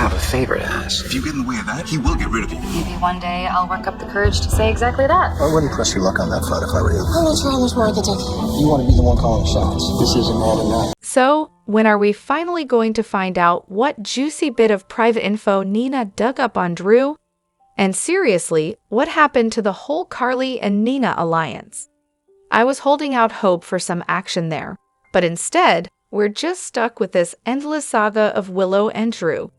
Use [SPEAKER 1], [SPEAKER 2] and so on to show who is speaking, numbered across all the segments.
[SPEAKER 1] have a favor to ask.
[SPEAKER 2] If you get in the way of that, he will get rid of you.
[SPEAKER 3] Maybe one day I'll work up the courage to say exactly that.
[SPEAKER 4] I wouldn't press your luck on that front if I were you.
[SPEAKER 5] I'm not sure how much more I can take.
[SPEAKER 4] You want to be the one calling the shots. This isn't all or not.
[SPEAKER 6] So, when are we finally going to find out what juicy bit of private info Nina dug up on Drew? And seriously, what happened to the whole Carly and Nina alliance? I was holding out hope for some action there, but instead, we're just stuck with this endless saga of Willow and Drew.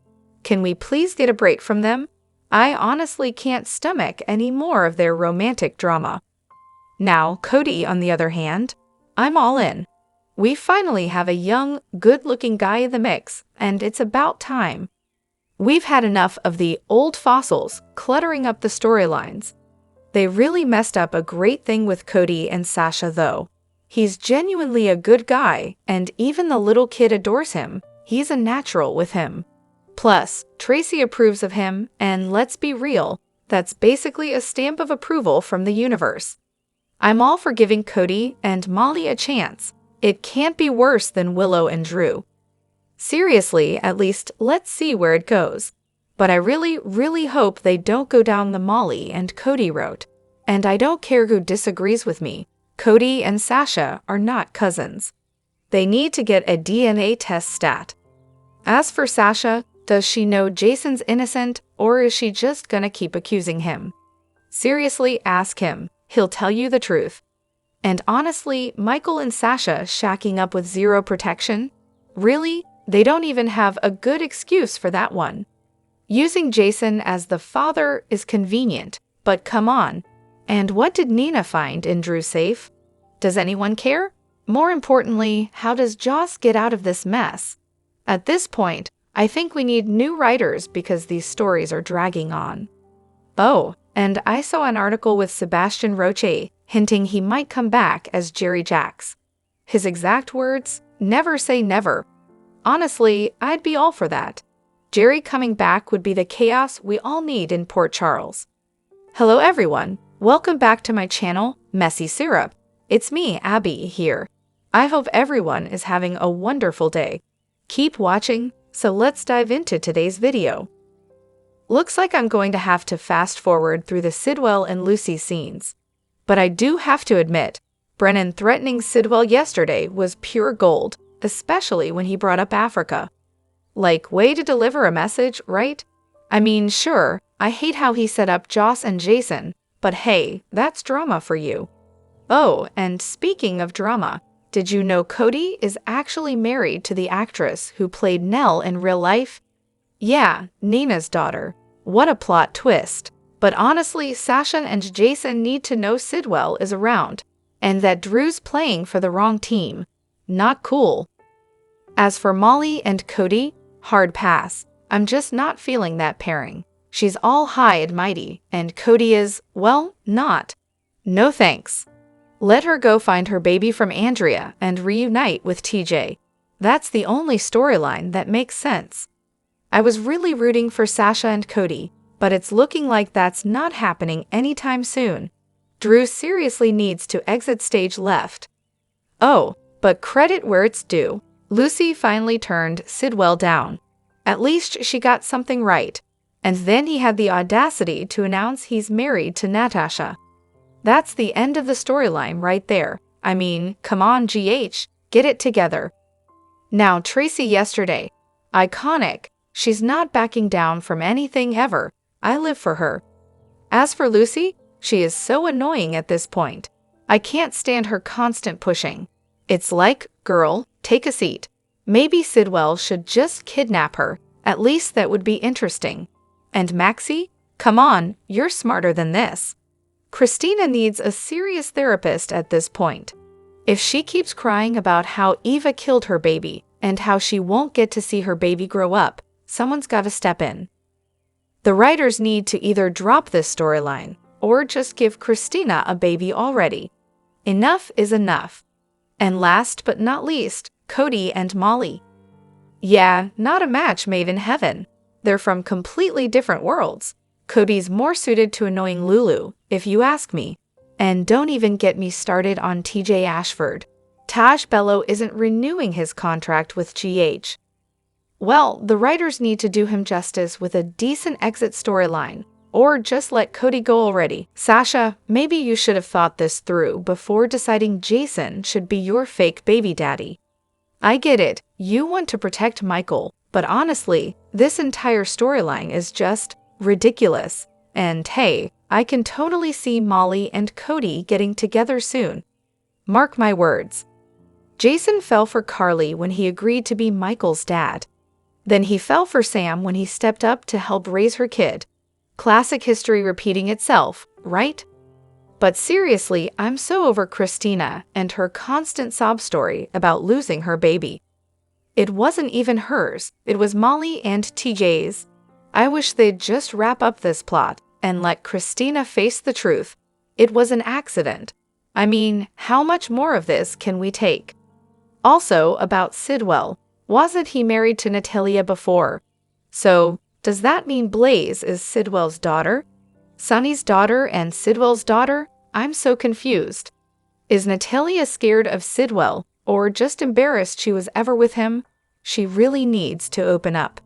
[SPEAKER 6] Can we please get a break from them? I honestly can't stomach any more of their romantic drama. Now, Cody, on the other hand, I'm all in. We finally have a young, good-looking guy in the mix, and it's about time. We've had enough of the old fossils cluttering up the storylines. They really messed up a great thing with Cody and Sasha, though. He's genuinely a good guy, and even the little kid adores him. He's a natural with him. Plus, Tracy approves of him, and let's be real, that's basically a stamp of approval from the universe. I'm all for giving Cody and Molly a chance. It can't be worse than Willow and Drew. Seriously, at least let's see where it goes. But I really, really hope they don't go down the Molly and Cody route. And I don't care who disagrees with me. Cody and Sasha are not cousins. They need to get a DNA test stat. As for Sasha, does she know Jason's innocent, or is she just gonna keep accusing him? Seriously, ask him. He'll tell you the truth. And honestly, Michael and Sasha shacking up with zero protection? Really? They don't even have a good excuse for that one. Using Jason as the father is convenient, but come on. And what did Nina find in Drew's safe? Does anyone care? More importantly, how does Joss get out of this mess? At this point, I think we need new writers because these stories are dragging on. Oh, and I saw an article with Sebastian Roche hinting he might come back as Jerry Jacks. His exact words, never say never. Honestly, I'd be all for that. Jerry coming back would be the chaos we all need in Port Charles. Hello everyone, welcome back to my channel, Messy Syrup. It's me, Abby, here. I hope everyone is having a wonderful day. Keep watching, so let's dive into today's video. Looks like I'm going to have to fast forward through the Sidwell and Lucy scenes. But I do have to admit, Brennen threatening Sidwell yesterday was pure gold, especially when he brought up Africa. Like, way to deliver a message, right? I mean, sure, I hate how he set up Joss and Jason, but hey, that's drama for you. Oh, and speaking of drama, did you know Cody is actually married to the actress who played Nell in real life? Yeah, Nina's daughter. What a plot twist. But honestly, Sasha and Jason need to know Sidwell is around, and that Drew's playing for the wrong team. Not cool. As for Molly and Cody, hard pass. I'm just not feeling that pairing. She's all high and mighty, and Cody is, well, not. No thanks. Let her go find her baby from Andrea and reunite with TJ. That's the only storyline that makes sense. I was really rooting for Sasha and Cody, but it's looking like that's not happening anytime soon. Drew seriously needs to exit stage left. Oh, but credit where it's due. Lucy finally turned Sidwell down. At least she got something right. And then he had the audacity to announce he's married to Natasha. That's the end of the storyline right there. I mean, come on GH, get it together. Now Tracy yesterday. Iconic. She's not backing down from anything ever. I live for her. As for Lucy, she is so annoying at this point. I can't stand her constant pushing. It's like, girl, take a seat. Maybe Sidwell should just kidnap her. At least that would be interesting. And Maxie? Come on, you're smarter than this. Christina needs a serious therapist at this point. If she keeps crying about how Eva killed her baby and how she won't get to see her baby grow up, someone's got to step in. The writers need to either drop this storyline or just give Christina a baby already. Enough is enough. And last but not least, Cody and Molly. Yeah, not a match made in heaven. They're from completely different worlds. Cody's more suited to annoying Lulu, if you ask me. And don't even get me started on TJ Ashford. Taj Bello isn't renewing his contract with GH. Well, the writers need to do him justice with a decent exit storyline, or just let Cody go already. Sasha, maybe you should have thought this through before deciding Jason should be your fake baby daddy. I get it, you want to protect Michael, but honestly, this entire storyline is just ridiculous. And hey, I can totally see Molly and Cody getting together soon. Mark my words. Jason fell for Carly when he agreed to be Michael's dad. Then he fell for Sam when he stepped up to help raise her kid. Classic history repeating itself, right? But seriously, I'm so over Christina and her constant sob story about losing her baby. It wasn't even hers, it was Molly and TJ's. I wish they'd just wrap up this plot and let Christina face the truth. It was an accident. I mean, how much more of this can we take? Also, about Sidwell, wasn't he married to Natalia before? So, does that mean Blaze is Sidwell's daughter? Sonny's daughter and Sidwell's daughter? I'm so confused. Is Natalia scared of Sidwell, or just embarrassed she was ever with him? She really needs to open up.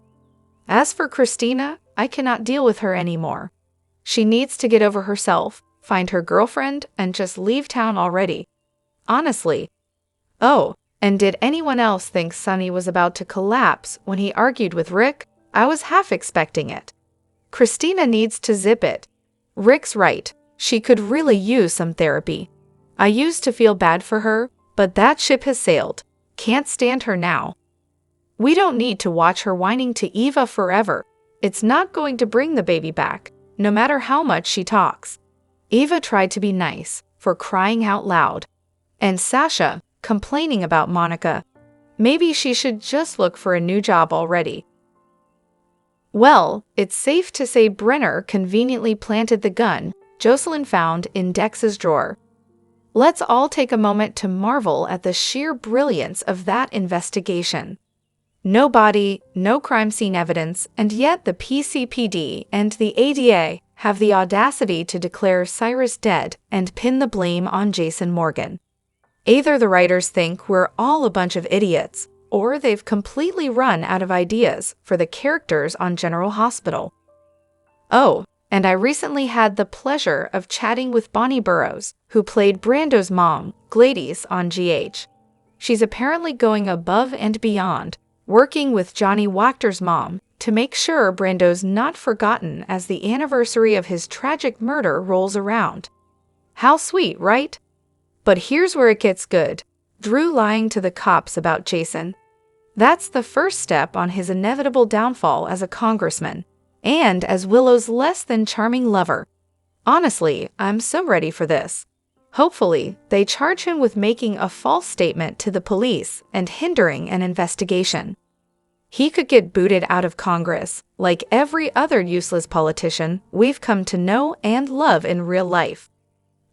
[SPEAKER 6] As for Christina, I cannot deal with her anymore. She needs to get over herself, find her girlfriend, and just leave town already. Honestly. Oh, and did anyone else think Sonny was about to collapse when he argued with Rick? I was half expecting it. Christina needs to zip it. Rick's right. She could really use some therapy. I used to feel bad for her, but that ship has sailed. Can't stand her now. We don't need to watch her whining to Eva forever. It's not going to bring the baby back, no matter how much she talks. Eva tried to be nice, for crying out loud. And Sasha, complaining about Monica. Maybe she should just look for a new job already. Well, it's safe to say Brennen conveniently planted the gun Jocelyn found in Dex's drawer. Let's all take a moment to marvel at the sheer brilliance of that investigation. No body, no crime scene evidence, and yet the PCPD and the ADA have the audacity to declare Cyrus dead and pin the blame on Jason Morgan. Either the writers think we're all a bunch of idiots, or they've completely run out of ideas for the characters on General Hospital. Oh, and I recently had the pleasure of chatting with Bonnie Burrows, who played Brando's mom, Gladys, on GH. She's apparently going above and beyond, working with Johnny Wachter's mom to make sure Brando's not forgotten as the anniversary of his tragic murder rolls around. How sweet, right? But here's where it gets good. Drew lying to the cops about Jason. That's the first step on his inevitable downfall as a congressman, and as Willow's less than charming lover. Honestly, I'm so ready for this. Hopefully, they charge him with making a false statement to the police and hindering an investigation. He could get booted out of Congress, like every other useless politician we've come to know and love in real life.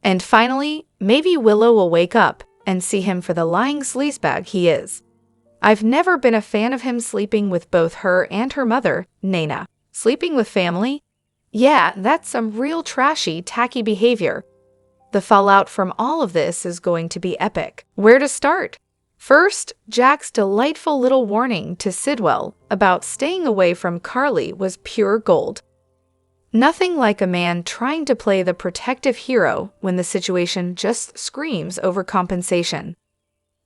[SPEAKER 6] And finally, maybe Willow will wake up and see him for the lying sleazebag he is. I've never been a fan of him sleeping with both her and her mother, Nana. Sleeping with family? Yeah, that's some real trashy, tacky behavior. The fallout from all of this is going to be epic. Where to start? First, Jack's delightful little warning to Sidwell about staying away from Carly was pure gold. Nothing like a man trying to play the protective hero when the situation just screams overcompensation.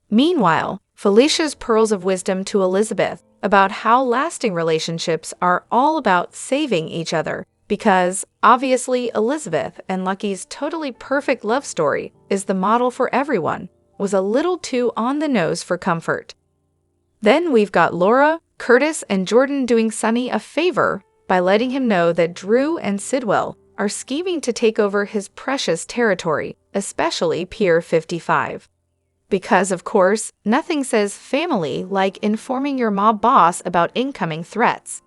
[SPEAKER 6] Meanwhile, Felicia's pearls of wisdom to Elizabeth about how lasting relationships are all about saving each other, because, obviously, Elizabeth and Lucky's totally perfect love story is the model for everyone, was a little too on the nose for comfort. Then we've got Laura, Curtis, and Jordan doing Sonny a favor by letting him know that Drew and Sidwell are scheming to take over his precious territory, especially Pier 55. Because, of course, nothing says family like informing your mob boss about incoming threats.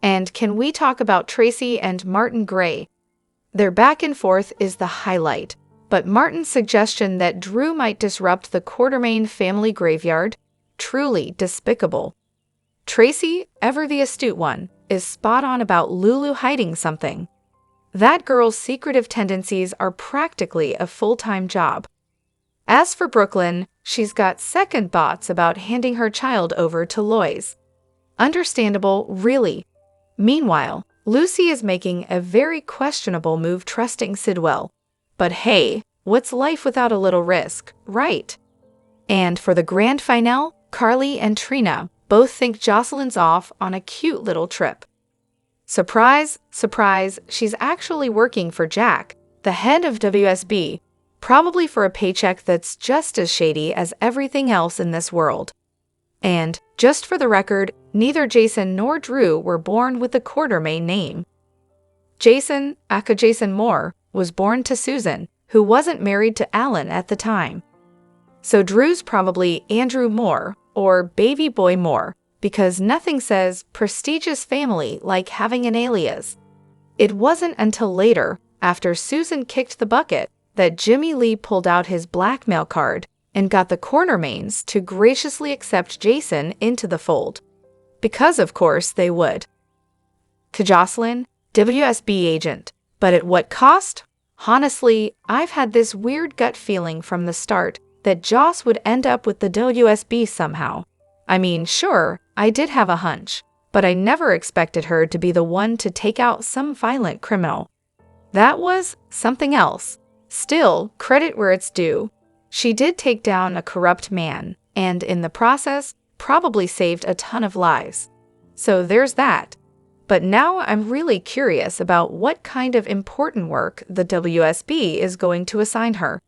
[SPEAKER 6] And can we talk about Tracy and Martin Gray? Their back and forth is the highlight, but Martin's suggestion that Drew might disrupt the Quartermain family graveyard? Truly despicable. Tracy, ever the astute one, is spot on about Lulu hiding something. That girl's secretive tendencies are practically a full-time job. As for Brooklyn, she's got second thoughts about handing her child over to Lois. Understandable, really. Meanwhile, Lucy is making a very questionable move trusting Sidwell. But hey, what's life without a little risk, right? And for the grand finale, Carly and Trina both think Jocelyn's off on a cute little trip. Surprise, surprise, she's actually working for Jack, the head of WSB, probably for a paycheck that's just as shady as everything else in this world. And, just for the record, neither Jason nor Drew were born with the Quartermain name. Jason, aka Jason Moore, was born to Susan, who wasn't married to Alan at the time. So Drew's probably Andrew Moore, or Baby Boy Moore, because nothing says prestigious family like having an alias. It wasn't until later, after Susan kicked the bucket, that Jimmy Lee pulled out his blackmail card and got the Quartermains to graciously accept Jason into the fold. Because, of course, they would. To Jocelyn, WSB agent. But at what cost? Honestly, I've had this weird gut feeling from the start that Joss would end up with the WSB somehow. I mean, sure, I did have a hunch, but I never expected her to be the one to take out some violent criminal. That was something else. Still, credit where it's due. She did take down a corrupt man, and in the process, probably saved a ton of lives. So there's that. But now I'm really curious about what kind of important work the WSB is going to assign her.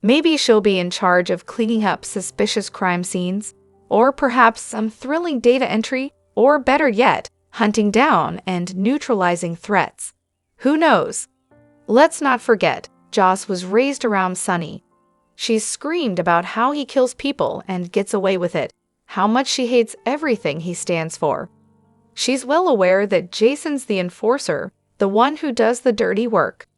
[SPEAKER 6] Maybe she'll be in charge of cleaning up suspicious crime scenes, or perhaps some thrilling data entry, or better yet, hunting down and neutralizing threats. Who knows? Let's not forget, Joss was raised around Sonny. She's screamed about how he kills people and gets away with it, how much she hates everything he stands for. She's well aware that Jason's the enforcer, the one who does the dirty work.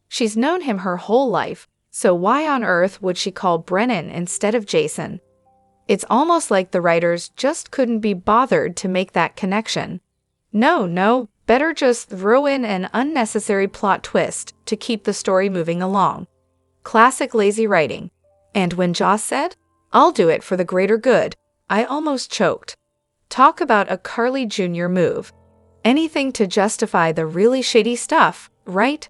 [SPEAKER 6] She's known him her whole life, so why on earth would she call Brennen instead of Jason? It's almost like the writers just couldn't be bothered to make that connection. No, better just throw in an unnecessary plot twist to keep the story moving along. Classic lazy writing. And when Joss said, "I'll do it for the greater good," I almost choked. Talk about a Carly Jr. move. Anything to justify the really shady stuff, right?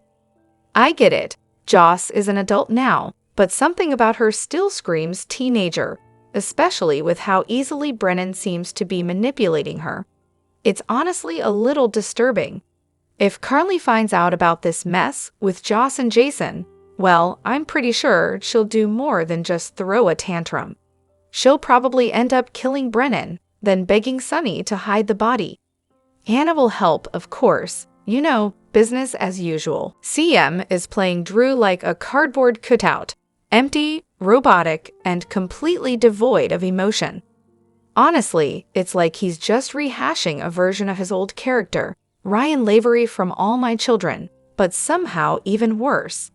[SPEAKER 6] I get it. Joss is an adult now, but something about her still screams teenager, especially with how easily Brennen seems to be manipulating her. It's honestly a little disturbing. If Carly finds out about this mess with Joss and Jason, well, I'm pretty sure she'll do more than just throw a tantrum. She'll probably end up killing Brennen, then begging Sonny to hide the body. Hannah will help, of course. You know, business as usual. CM is playing Drew like a cardboard cutout, empty, robotic, and completely devoid of emotion. Honestly, it's like he's just rehashing a version of his old character, Ryan Lavery from All My Children, but somehow even worse.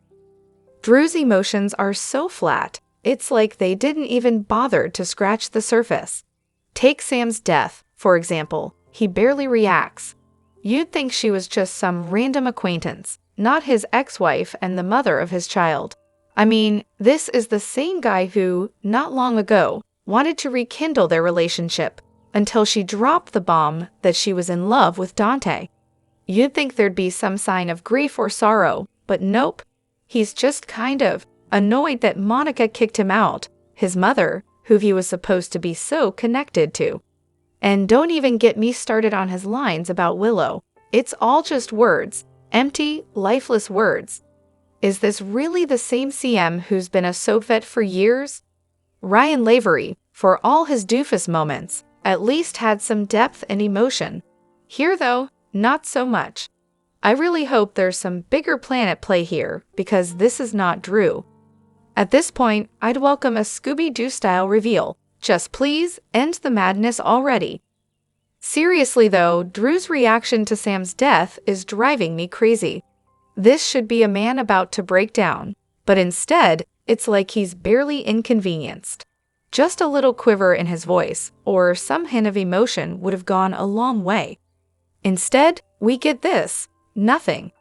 [SPEAKER 6] Drew's emotions are so flat, it's like they didn't even bother to scratch the surface. Take Sam's death, for example. He barely reacts. You'd think she was just some random acquaintance, not his ex-wife and the mother of his child. I mean, this is the same guy who, not long ago, wanted to rekindle their relationship until she dropped the bomb that she was in love with Dante. You'd think there'd be some sign of grief or sorrow, but nope. He's just kind of annoyed that Monica kicked him out, his mother, who he was supposed to be so connected to. And don't even get me started on his lines about Willow. It's all just words, empty, lifeless words. Is this really the same CM who's been a soap vet for years? Ryan Lavery, for all his doofus moments, at least had some depth and emotion. Here, though, not so much. I really hope there's some bigger plan at play here, because this is not Drew. At this point, I'd welcome a Scooby-Doo-style reveal. Just please, end the madness already. Seriously though, Drew's reaction to Sam's death is driving me crazy. This should be a man about to break down, but instead, it's like he's barely inconvenienced. Just a little quiver in his voice, or some hint of emotion would have gone a long way. Instead, we get this. Nothing.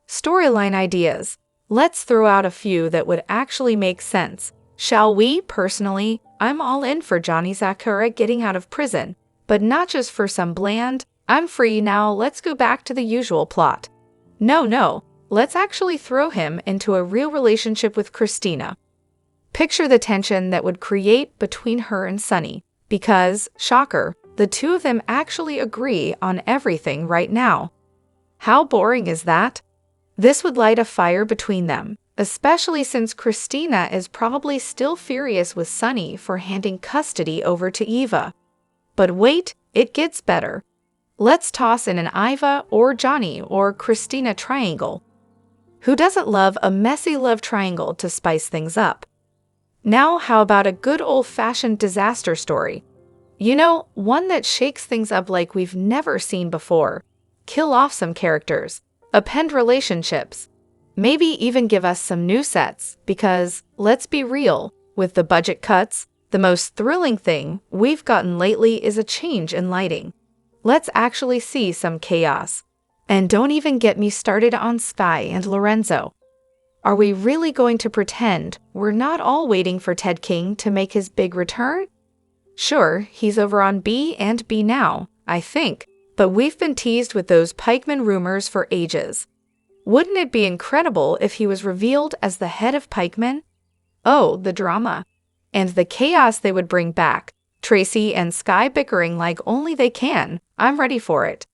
[SPEAKER 6] Storyline ideas. Let's throw out a few that would actually make sense. Shall we? Personally, I'm all in for Johnny Sakura getting out of prison. But not just for some bland, "I'm free now, let's go back to the usual plot." No, let's actually throw him into a real relationship with Christina. Picture the tension that would create between her and Sonny, because, shocker, the two of them actually agree on everything right now. How boring is that? This would light a fire between them, especially since Christina is probably still furious with Sonny for handing custody over to Eva. But wait, it gets better. Let's toss in an Iva or Johnny or Christina triangle. Who doesn't love a messy love triangle to spice things up? Now, how about a good old-fashioned disaster story? You know, one that shakes things up like we've never seen before. Kill off some characters, append relationships, maybe even give us some new sets, because, let's be real, with the budget cuts, the most thrilling thing we've gotten lately is a change in lighting. Let's actually see some chaos. And don't even get me started on Spy and Lorenzo. Are we really going to pretend we're not all waiting for Ted King to make his big return? Sure, he's over on B and B now, I think, but we've been teased with those pikeman rumors for ages. Wouldn't it be incredible if he was revealed as the head of pikemen? Oh, the drama. And the chaos they would bring back. Tracy and Sky bickering like only they can. I'm ready for it.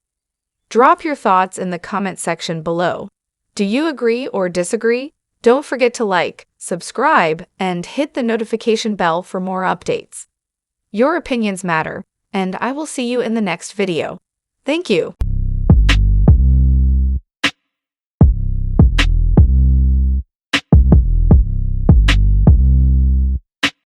[SPEAKER 6] Drop your thoughts in the comment section below. Do you agree or disagree? Don't forget to like, subscribe, and hit the notification bell for more updates. Your opinions matter, and I will see you in the next video. Thank you.